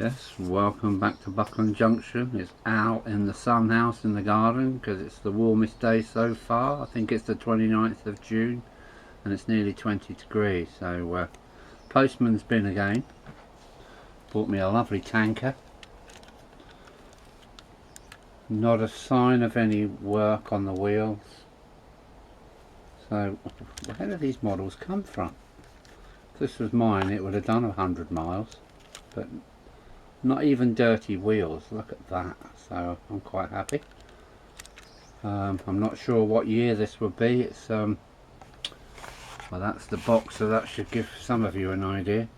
Yes, welcome back to Buckland Junction. It's out in the sun house in the garden because it's the warmest day so far. I think it's the 29th of June and it's nearly 20 degrees. So Postman's been again. Bought me a lovely tanker. Not a sign of any work on the wheels. So where do these models come from? If this was mine it would have done 100 miles, but not even dirty wheels. Look at that. So I'm quite happy. I'm not sure what year this will be. It's well, that's the box, so that should give some of you an idea.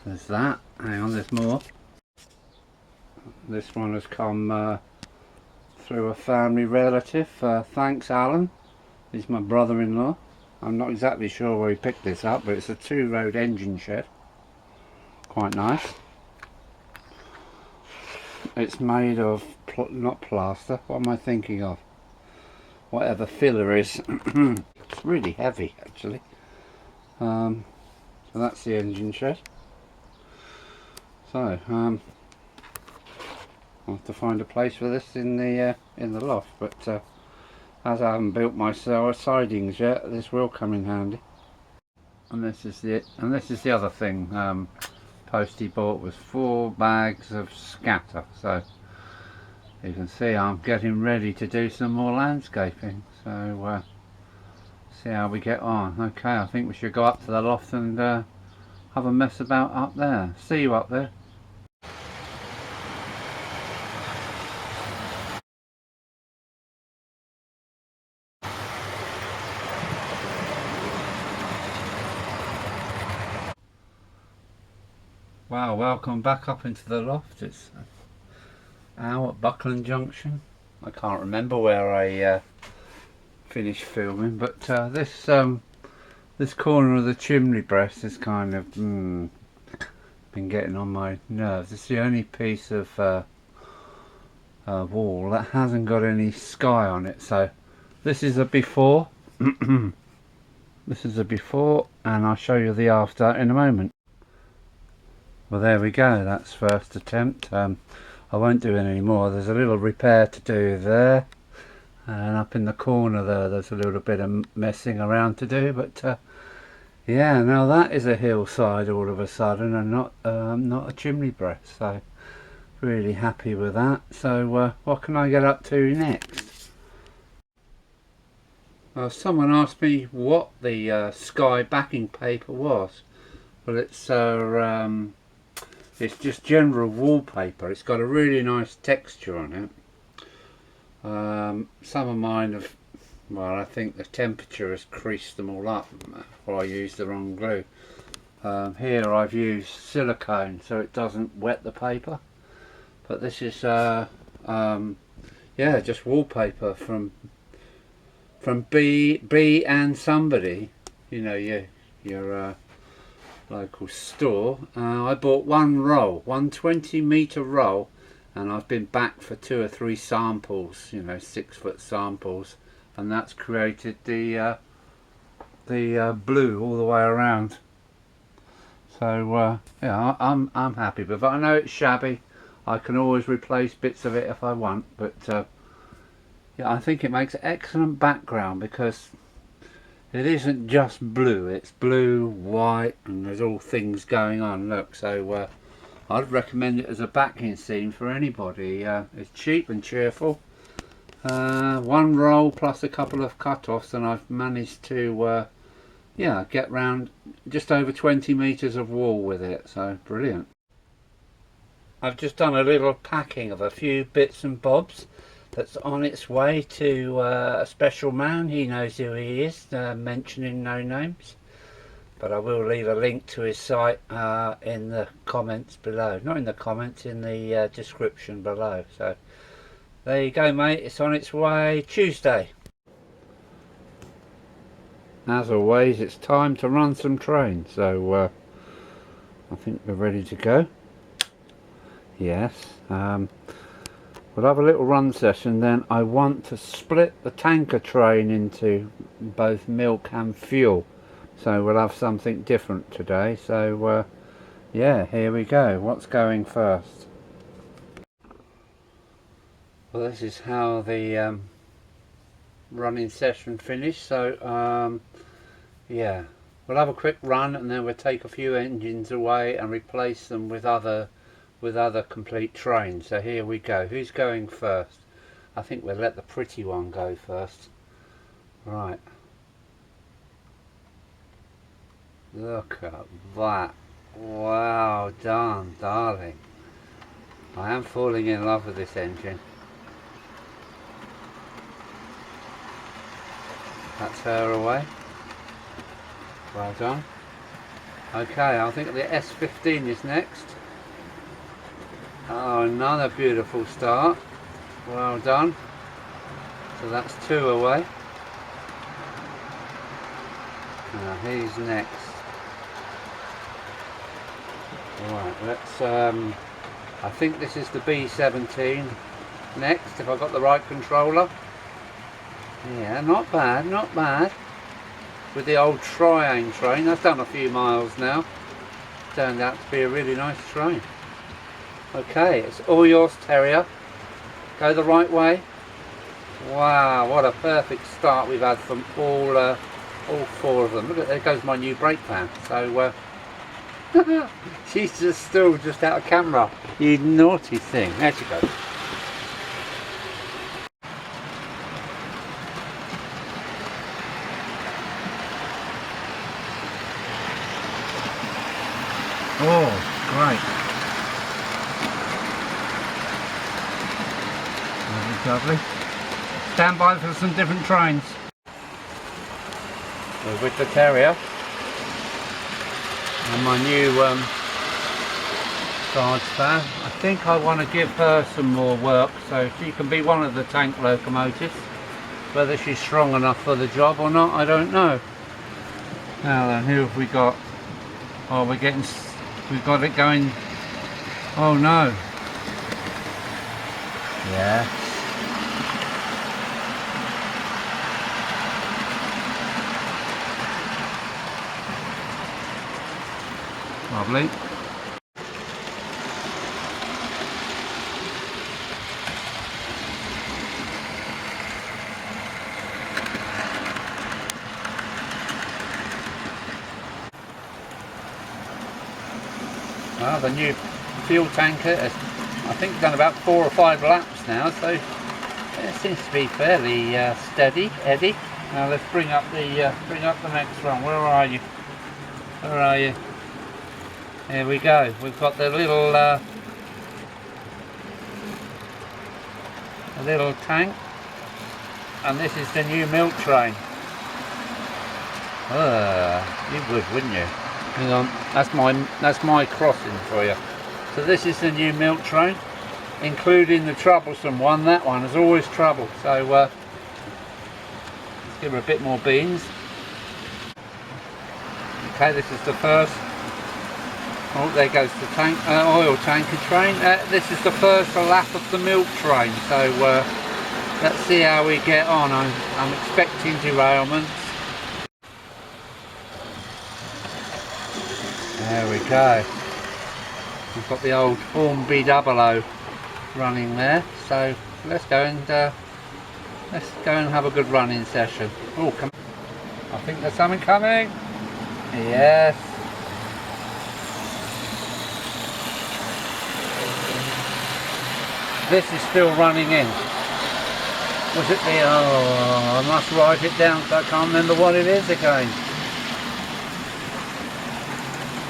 There's that. Hang on, there's more. This one has come through a family relative. Thanks, Alan. He's my brother-in-law. I'm not exactly sure where he picked this up, but it's a two-road engine shed. Quite nice. It's made of not plaster. What am I thinking of? Whatever filler is. It's really heavy, actually. So that's the engine shed. So I'll have to find a place for this in the loft. But as I haven't built my sidings yet, this will come in handy. And this is the other thing. Posty bought was 4 bags of scatter, so you can see I'm getting ready to do some more landscaping. So see how we get on. Okay, I think we should go up to the loft and have a mess about up there. See you up there. Wow, welcome back up into the loft. It's now at Buckland Junction. I can't remember where I finished filming, but this corner of the chimney breast is kind of been getting on my nerves. It's the only piece of wall that hasn't got any sky on it. So this is a before. This is a before, and I'll show you the after in a moment. Well, there we go, that's first attempt. I won't do it anymore. There's a little repair to do there, and up in the corner there's a little bit of messing around to do, but yeah, now that is a hillside all of a sudden and not a chimney breast, so really happy with that. So what can I get up to next? Someone asked me what the sky backing paper was. Well, it's just general wallpaper. It's got a really nice texture on it. Some of mine have, well, I think the temperature has creased them all up, or I used the wrong glue. Here I've used silicone so it doesn't wet the paper. But this is yeah, just wallpaper from B and somebody, you know, your local store. I bought one 20-meter roll, and I've been back for 2 or 3 samples, you know, 6-foot samples, and that's created the blue all the way around. So yeah, I'm happy with it. I know it's shabby. I can always replace bits of it if I want, but yeah, I think it makes an excellent background because it isn't just blue, it's blue, white, and there's all things going on. Look, so I'd recommend it as a backing scene for anybody. It's cheap and cheerful. One roll plus a couple of cut-offs, and I've managed to yeah, get round just over 20 metres of wall with it, so brilliant. I've just done a little packing of a few bits and bobs that's on its way to a special man. He knows who he is, mentioning no names, but I will leave a link to his site in the comments below. Not in the comments, in the description below. So there you go, mate. It's on its way Tuesday. As always, it's time to run some train, so I think we're ready to go. Yes, we'll have a little run session, then I want to split the tanker train into both milk and fuel, so we'll have something different today. So Yeah, here we go. What's going first? Well, this is how the running session finished. So yeah, we'll have a quick run and then we'll take a few engines away and replace them with other complete trains. So here we go. Who's going first? I think we'll let the pretty one go first. Right. Look at that. Wow done, darling. I am falling in love with this engine. That's her away. Well done. Okay, I think the S15 is next. Oh, another beautiful start. Well done. So that's 2 away. Now he's next. Right, let's I think this is the B17 next, if I've got the right controller. Yeah, not bad, not bad. With the old Triang train, that's done a few miles now. Turned out to be a really nice train. Okay, it's all yours, Terrier. Go the right way. Wow, what a perfect start we've had from all 4 of them. Look at, there goes my new brake pan. So she's just still just out of camera. You naughty thing. There she goes. Oh, great. Lovely. Stand by for some different trains. We're with the Terrier. And my new guards fan. I think I want to give her some more work so she can be one of the tank locomotives. Whether she's strong enough for the job or not, I don't know. Now then, who have we got? Oh, we've got it going. Oh no. Yeah. Lovely. Well, the new fuel tanker has, I think, done about 4 or 5 laps now, so it seems to be fairly steady, Eddie. Now let's bring up the next one. Where are you? Where are you? Here we go. We've got the little tank, and this is the new milk train. You would, wouldn't you? Hang on, that's my crossing for you. So this is the new milk train, including the troublesome one. That one is always trouble. So let's give her a bit more beans. Okay, this is the first. Oh, there goes the tank, oil tanker train. This is the first lap of the milk train, so let's see how we get on. I'm expecting derailments. There we go. We've got the old Hornby 00 running there, so let's go and have a good running session. Oh, come! I think there's something coming. Yes. This is still running in. Was it the... Oh, I must write it down so I can't remember what it is again.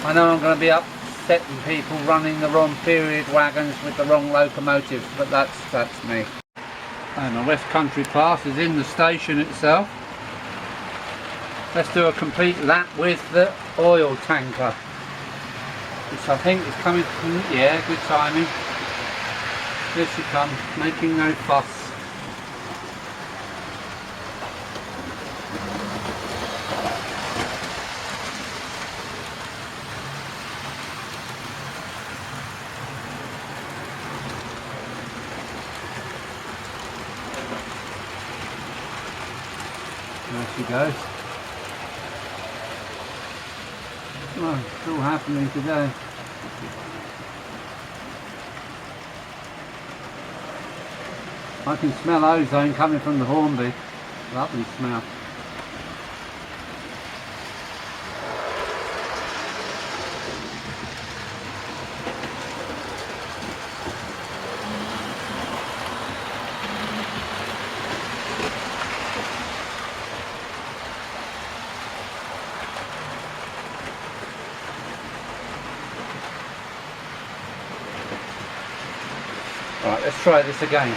I know I'm going to be upsetting people running the wrong period wagons with the wrong locomotives, but that's me. And the West Country class is in the station itself. Let's do a complete lap with the oil tanker, which I think is coming. Yeah, good timing. Here she comes, making no fuss. There she goes. Oh, it's all happening today. I can smell ozone coming from the Hornby. Lovely smell. Right, let's try this again.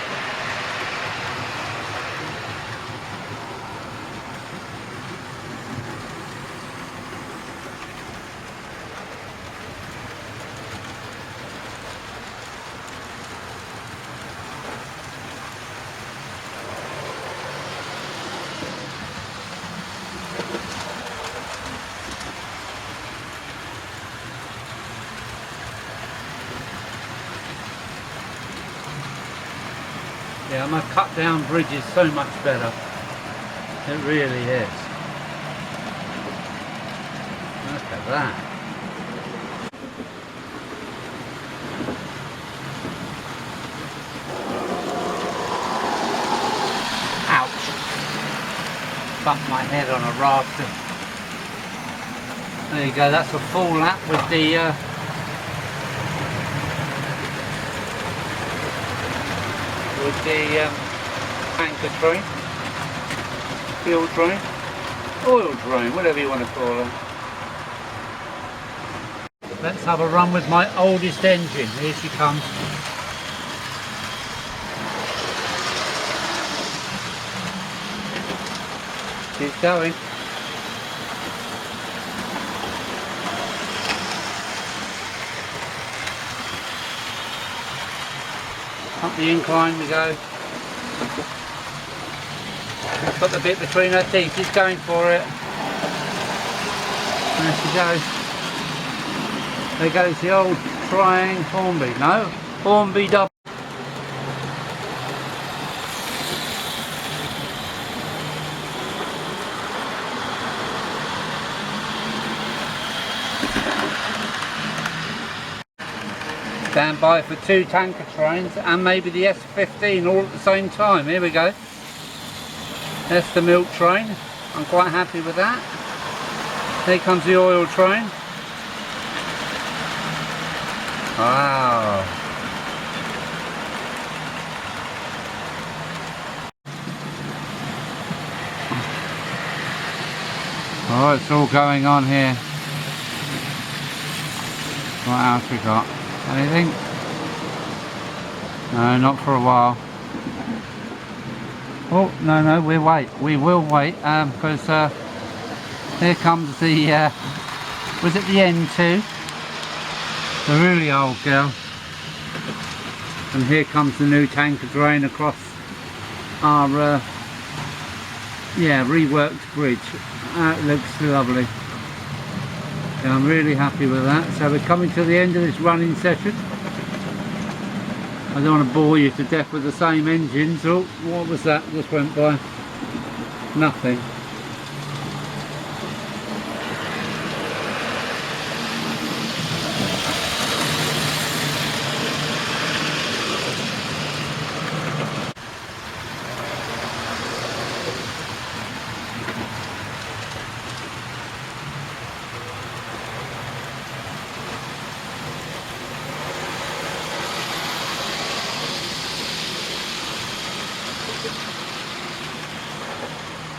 Yeah, my cut down bridge is so much better. It really is. Look at that. Ouch. Bumped my head on a rafter. There you go, that's a full lap with the tanker train, fuel train, oil train, whatever you want to call it. Let's have a run with my oldest engine. Here she comes. Keep going. Up the incline we go. Put the bit between her teeth, she's going for it. There she goes. There goes the old trying Hornby. No, Hornby double. Stand by for 2 tanker trains and maybe the S15 all at the same time. Here we go. That's the milk train. I'm quite happy with that. Here comes the oil train. Wow. Oh, it's all going on here. What else we got? Anything? No, not for a while. Oh, no, we will wait, because here comes the, was it the N2? The really old girl. And here comes the new tanker drain across our, reworked bridge. That looks lovely. Yeah, I'm really happy with that. So we're coming to the end of this running session. I don't want to bore you to death with the same engines. Oh, what was that? Just went by. Nothing.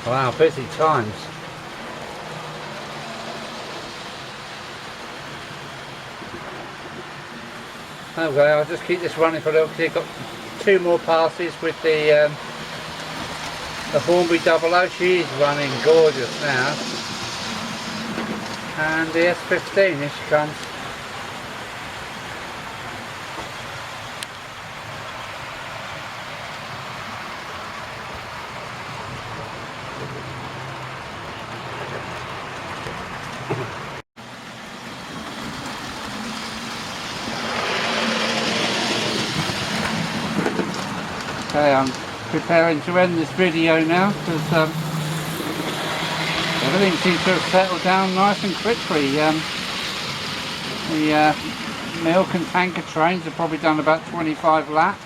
Wow, busy times. Okay, I'll just keep this running for a little bit. I've got 2 more passes with the Hornby 00. She is running gorgeous now. And the S15, here she comes. Okay, I'm preparing to end this video now because everything seems to have settled down nice and quickly. The milk and tanker trains have probably done about 25 laps.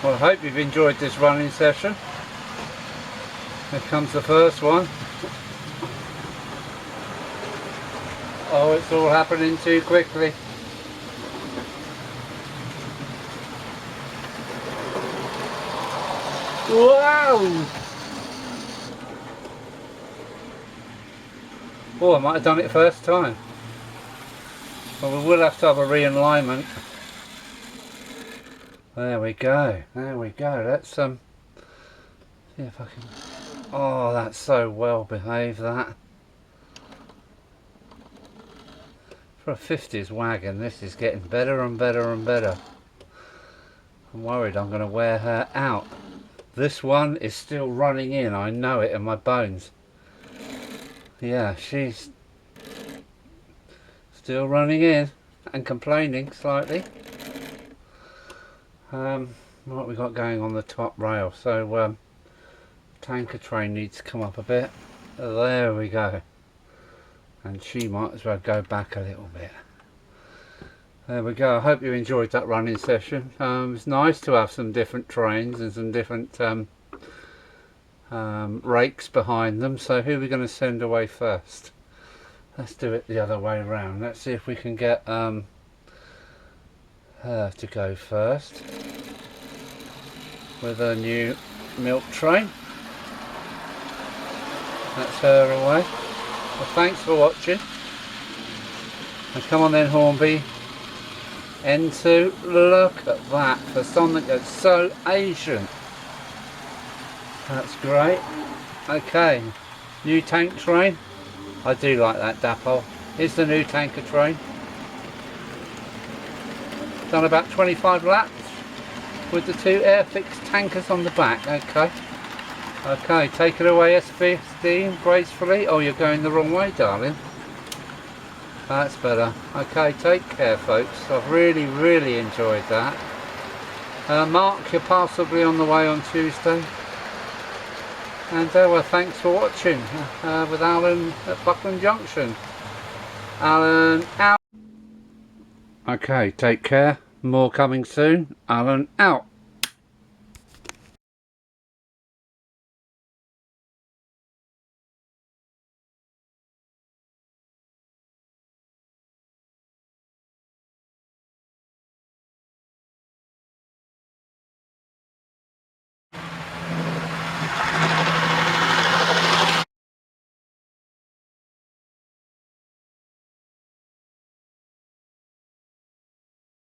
Well, I hope you've enjoyed this running session. Here comes the first one. Oh, it's all happening too quickly. Wow! Oh, I might have done it first time. Well, we will have to have a realignment. There we go. There we go. Let's see if I can. Oh, that's so well behaved, that. For a 50s wagon, this is getting better and better and better. I'm worried I'm going to wear her out. This one is still running in. I know it in my bones. Yeah, she's still running in and complaining slightly. What we got going on the top rail? So tanker train needs to come up a bit. There we go. And she might as well go back a little bit. There we go. I hope you enjoyed that running session. It's nice to have some different trains and some different rakes behind them. So who are we going to send away first? Let's do it the other way around. Let's see if we can get her to go first with her new milk train. That's her away. Well, thanks for watching. And come on then, Hornby. N2, look at that, for something that's so Asian. That's great. Okay, new tank train. I do like that dapole. Here's the new tanker train. Done about 25 laps with the two Airfix tankers on the back. Okay. Okay, take it away, S15, gracefully. Oh, you're going the wrong way, darling. That's better. Okay, take care, folks. I've really, really enjoyed that. Mark, you're possibly on the way on Tuesday. And well, thanks for watching with Alan at Buckland Junction. Alan out. Okay, take care. More coming soon. Alan out.